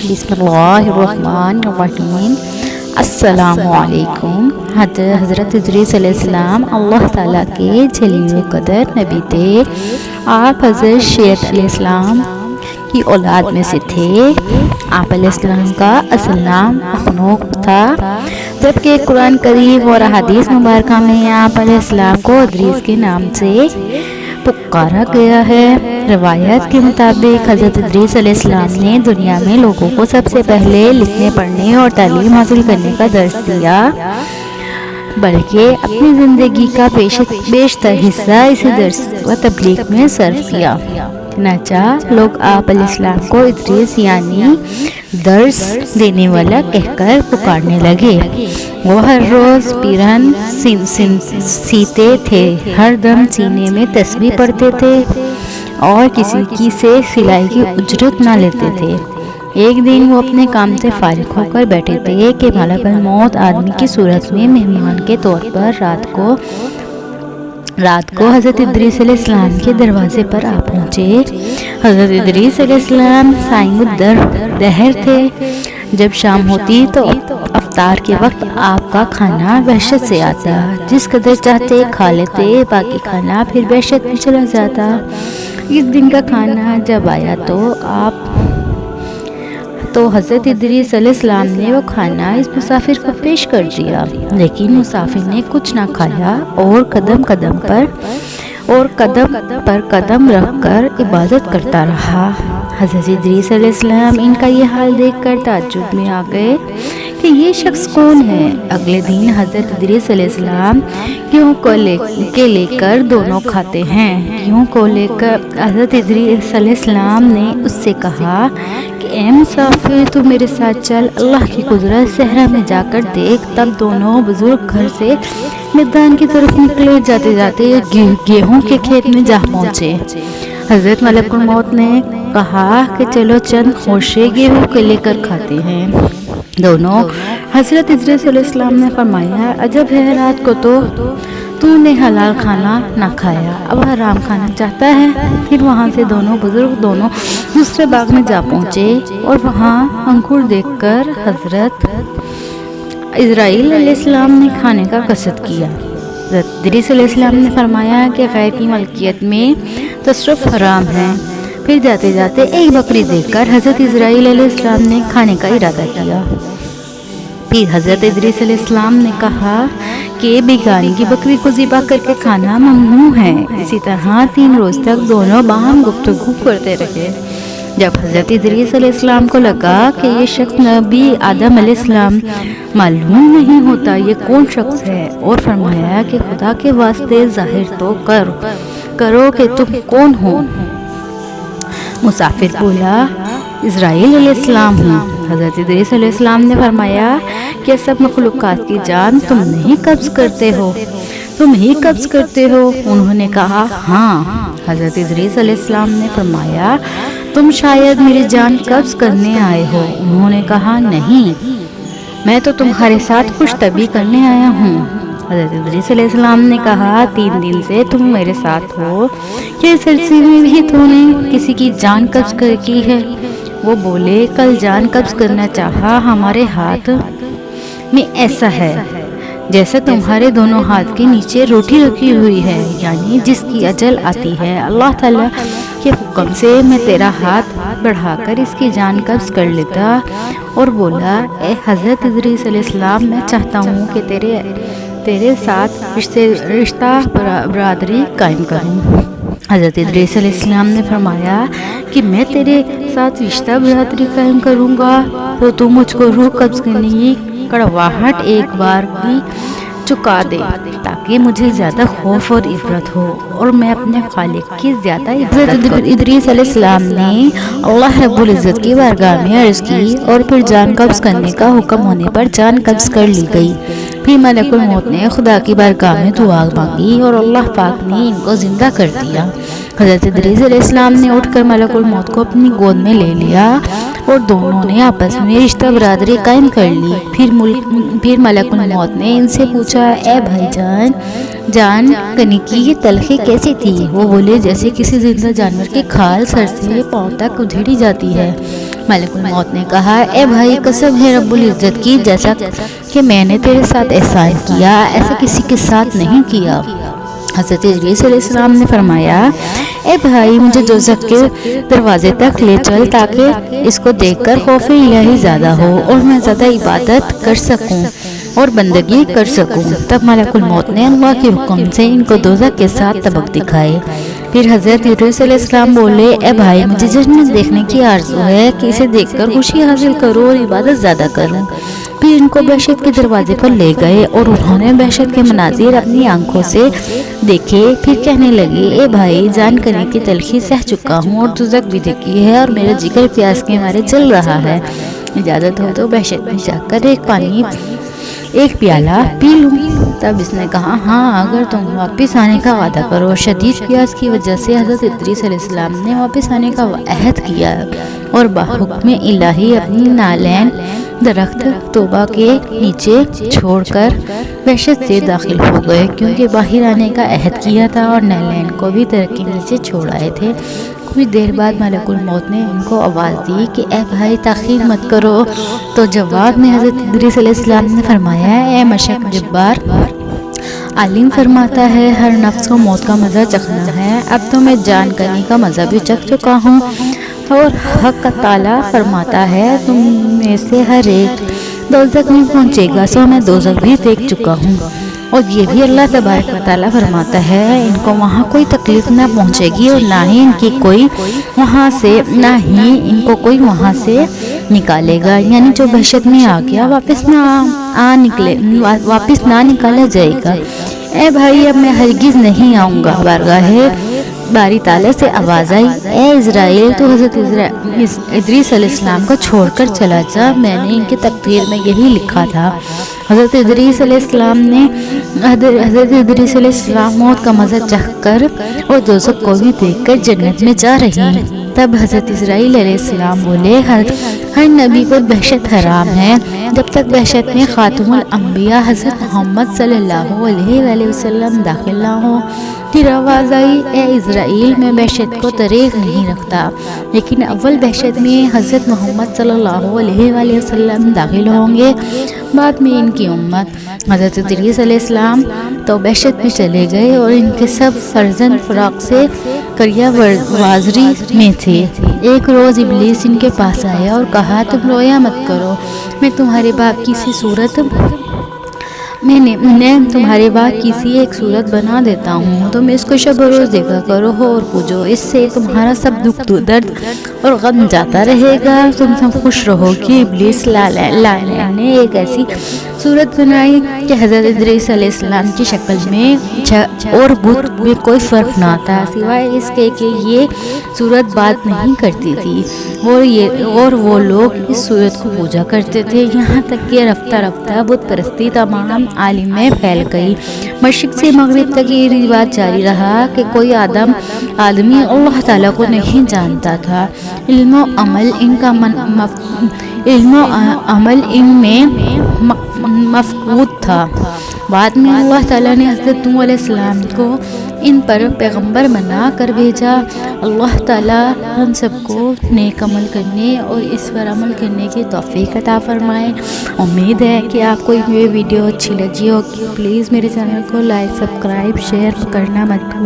बिस्मिल्लाहिर्रहमानिर्रहीम। अस्सलामुअलैकुम। हज़रत इदरीस अलैहिस्सलाम अल्लाह ताला के जलील क़दर नबी थे। आप हज़रत शेर अलैहिस्सलाम की औलाद में से थे। आप अलैहिस्सलाम का असल नाम अखनूक था, जबकि कुरान करीम और हदीस मुबारक में आप अलैहिस्सलाम को इदरीस के नाम से पुकारा गया है। रवायत के मुताबिक हज़रत इदरीस अलैहिस्सलाम ने दुनिया में लोगों को सबसे पहले लिखने पढ़ने और तालीम हासिल करने का दर्स दिया, बल्कि अपनी ज़िंदगी का बेशतर हिस्सा इसी दर्स व तबलीग में सर्फ किया। चनाचा लोग आप अलैहिस्सलाम को इदरीस यानी दर्स देने वाला कहकर पुकारने लगे। वो हर रोज़ पीरहन सीते थे, हर दम सीने में तस्बीह पढ़ते थे और किसी की से सिलाई की उजरत ना लेते थे। एक दिन वो अपने काम से फारिग होकर बैठे थे कि मलकुल मौत आदमी की सूरत में मेहमान के तौर पर रात को हज़रत इदरीस अलैहिस्सलाम के दरवाजे पर आ पहुँचे। हज़रत इदरीस अलैहिस्सलाम साइमुद्दहर थे। जब शाम होती तो अफ्तार के वक्त आपका खाना वहशत से आता, जिस कदर चाहते खा लेते, बाकी खाना फिर वहशत में चला जाता। इस दिन का खाना जब आया तो हज़रत इदरीस अलैहिस्सलाम ने वो खाना इस मुसाफिर को पेश कर दिया, लेकिन मुसाफिर ने कुछ ना खाया और कदम पर कदम रखकर इबादत करता रहा। हज़रत इदरीस अलैहिस्सलाम इनका ये हाल देखकर ताज्जुब में आ गए कि ये शख्स कौन है। अगले दिन हज़रत इदरीस अलैहिस्सलाम गेहूं को लेकर दोनों खाते हैं। गेहूं को लेकर हज़रत इदरीस अलैहिस्सलाम ने उससे कहा कि ए मुसाफिर, तू मेरे साथ चल, अल्लाह की कुदरत सहरा में जाकर देख। तब दोनों बुजुर्ग घर से मैदान की तरफ निकले। जाते जाते गेहूं के खेत में जा पहुँचे। हज़रत मलकुल मौत ने कहा कि चलो चंद होशे गेहूं के लेकर खाते हैं। दोनों हज़रत इदरीस अलैहिस्सलाम ने फरमाया, अजब है, रात को तो तूने हलाल खाना ना खाया, अब हराम खाना चाहता है। फिर वहाँ से दोनों बुजुर्ग दूसरे बाग में जा पहुँचे और वहाँ अंकुर देखकर हज़रत इज़राइल अलैहिस्सलाम ने खाने का कसद किया। हज़रत इदरीस अलैहिस्सलाम ने फरमाया कि गैर की मलकियत में तसर्रुफ़ हराम है। फिर जाते जाते एक बकरी देखकर हज़रत इज़राइल अलैहिस्सलाम ने खाने का इरादा किया। फिर हज़रत इदरीस अलैहिस्सलाम ने कहा कि बेगानी की बकरी को ज़िबा करके खाना ममनू है। इसी तरह 3 रोज़ तक दोनों बाहम गुफ्तगू करते रहे। जब हज़रत इदरीस अलैहिस्सलाम को लगा कि ये शख्स नबी आदम अलैहिस्सलाम मालूम नहीं होता ये कौन शख्स है, और फरमाया कि खुदा के वास्ते ज़ाहिर तो करो कि तुम कौन हो। मुसाफिर बोला, इज़राइल अलैहिस्सलाम हूँ। हज़रत इदरीस अलैहिस्सलाम ने फरमाया कि सब मखलूक़ात की जान तुम ही कब्ज़ करते हो। उन्होंने कहा, हाँ। हज़रत इदरीस अलैहिस्सलाम ने फरमाया, तुम शायद मेरी जान कब्ज़ करने आए हो। उन्होंने कहा, नहीं, मैं तो तुम्हारे साथ खुशतबी करने आया हूँ। हज़रत इदरीस अलैहिस्सलाम ने कहा, 3 दिन से तुम मेरे साथ हो, क्या इस अरसे में भी तूने किसी की जान कब्ज़ की है? वो बोले, कल जान कब्ज़ करना चाहा। हमारे हाथ में ऐसा है जैसे तुम्हारे दोनों हाथ के नीचे रोटी रखी हुई है, यानी जिसकी अजल आती है अल्लाह ताला के हुक्म से मैं तेरा हाथ बढ़ाकर इसकी जान कब्ज़ कर लेता। और बोला, ए हज़रत इदरीस अलैहिस्सलाम, मैं चाहता हूँ कि तेरे साथ रिश्ता बरादरी कायम करूँ। हज़रत इदरीस अलैहिस्सलाम ने फरमाया कि मैं तेरे साथ रिश्ता बरादरी कायम करूँगा तो तू मुझको रूह कब्ज़ करने की कड़वाहट एक बार भी चुका दे, ताकि मुझे ज़्यादा खौफ और इबरत हो और मैं अपने खालिक की ज़्यादा इबादत करूँ। इदरीस अलैहिस्सलाम ने अल्लाह रब्बुल इज़्ज़त की बारगाह में अर्ज़ की और फिर जान कब्ज़ करने का हुक्म होने पर जान कब्ज़ कर ली गई। फिर मलकुल मौत ने खुदा की बारगाह में दुआ मांगी और अल्लाह पाक ने इनको ज़िंदा कर दिया। हज़रत इदरीस अलैहिस्सलाम ने उठकर मलकुल मौत को अपनी गोद में ले लिया और दोनों ने आपस में रिश्ता बरादरी कायम कर ली। फिर मलकुल मौत ने इनसे पूछा, ए भाईजान, जान करने की ये तलखी कैसी थी? वो बोले, जैसे किसी जिंदा जानवर की खाल सर से पाँव तक उधेड़ी जाती है। ملک الموت نے کہا اے بھائی قسم ہے رب العزت کی، جیسا کہ میں نے تیرے ساتھ احسان کیا ایسا کسی کے ساتھ نہیں کیا۔ حضرت ادریس علیہ السلام نے فرمایا اے بھائی مجھے دوزخ کے دروازے تک لے چل تاکہ اس کو دیکھ کر خوف الہی زیادہ ہو اور میں زیادہ عبادت کر سکوں اور بندگی کر سکوں۔ تب ملک الموت نے اللہ کے حکم سے ان کو دوزخ کے ساتھ طبق دکھائے۔ پھر حضرت ادریس علیہ السلام بولے اے بھائی مجھے جنت دیکھنے کی آرزو ہے کہ اسے دیکھ کر خوشی حاصل کروں اور عبادت زیادہ کروں۔ پھر ان کو بہشت کے دروازے پر لے گئے اور انہوں نے بہشت کے مناظر اپنی آنکھوں سے دیکھے۔ پھر کہنے لگے اے بھائی جان کرنے کی تلخی سہ چکا ہوں اور دوزخ بھی دیکھی ہے اور میرا جگر پیاس کے مارے جل رہا ہے، اجازت ہو تو بہشت میں جا کر ایک پیالہ پی لوں۔ تب اس نے کہا ہاں اگر تم واپس آنے کا وعدہ کرو۔ شدید پیاس کی وجہ سے حضرت ادریس علیہ السلام نے واپس آنے کا عہد کیا اور بحکم الہی اپنی نالین درخت توبہ کے نیچے چھوڑ کر بہشت سے داخل ہو گئے، کیونکہ باہر آنے کا عہد کیا تھا اور نالین کو بھی درخت کے نیچے چھوڑ آئے تھے۔ کچھ دیر بعد ملک الموت نے ان کو آواز دی کہ اے بھائی تاخیر مت کرو، تو جواب میں حضرت ادریس علیہ السلام نے فرمایا اے مشک جبار، عالم فرماتا ہے ہر نفس کو موت کا مزہ چکھنا ہے، اب تو میں جان کرنے کا مزہ بھی چکھ چکا ہوں، اور حق تعالیٰ فرماتا ہے تم میں سے ہر ایک دوزخ میں پہنچے گا، سو میں دوزخ بھی دیکھ چکا ہوں، اور یہ بھی اللہ تبارک و تعالیٰ فرماتا ہے ان کو وہاں کوئی تکلیف نہ پہنچے گی اور نہ ہی ان کو کوئی وہاں سے نکالے گا، یعنی جو بہشت میں آ گیا واپس نہ نکالا جائے گا۔ اے بھائی اب میں ہرگز نہیں آؤں گا۔ بارگاہ باری تعالیٰ سے آواز آئی اے اسرائیل تو حضرت ادریس علیہ السلام کو چھوڑ کر چلا جا، میں نے ان کے تقدیر میں یہی لکھا تھا۔ حضرت ادریس علیہ السلام موت کا مزہ چکھ کر اور دوزخ کو بھی دیکھ کر جنت میں جا رہی ہیں۔ تب حضرت اسرائیل علیہ السلام بولے ہر نبی پر بہشت حرام ہے جب تک بہشت میں خاتم الانبیاء حضرت محمد صلی اللہ علیہ وآلہ وسلم داخل نہ ہو۔ پھر آواز آئی اے اسرائیل میں بہشت کو دریغ نہیں رکھتا، لیکن اول بہشت میں حضرت محمد صلی اللہ علیہ وآلہ وسلم داخل ہوں گے، بعد میں ان کی امت۔ حضرت ادریس علیہ السلام تو بہشت میں چلے گئے اور ان کے سب فرزند فراق سے قریہ وازری میں تھے۔ ایک روز ابلیس ان کے پاس آیا اور کہا تم رویا مت کرو، میں تمہارے باپ کی سی صورت ایک صورت بنا دیتا ہوں، تم اس کو شب و روز دیکھا کرو اور پوجو، اس سے تمہارا سب دکھ درد اور غم جاتا رہے گا، تم سب خوش رہو گی۔ ابلیس لعنت نے ایک ایسی صورت بنائی کہ حضرت ادریس علیہ السلام کی شکل میں اور بت میں کوئی فرق نہ تھا، سوائے اس کے کہ یہ صورت بات نہیں کرتی تھی اور وہ لوگ اس صورت کو پوجا کرتے تھے، یہاں تک کہ رفتہ رفتہ بت پرستی تمام عالم میں پھیل گئی۔ مشرق سے مغرب تک یہ رواج جاری رہا کہ کوئی آدمی اللہ تعالیٰ کو نہیں جانتا تھا، علم و عمل ان میں مفقود تھا۔ بعد میں اللہ تعالیٰ نے حضرت نوح علیہ السلام کو ان پر پیغمبر بنا کر بھیجا۔ اللہ تعالیٰ ہم سب کو نیک عمل کرنے اور اس پر عمل کرنے کی توفیق عطا فرمائے۔ امید ہے کہ آپ کو یہ ویڈیو اچھی لگی ہوگی۔ پلیز میرے چینل کو لائک، سبسکرائب، شیئر کرنا مت بھولیں۔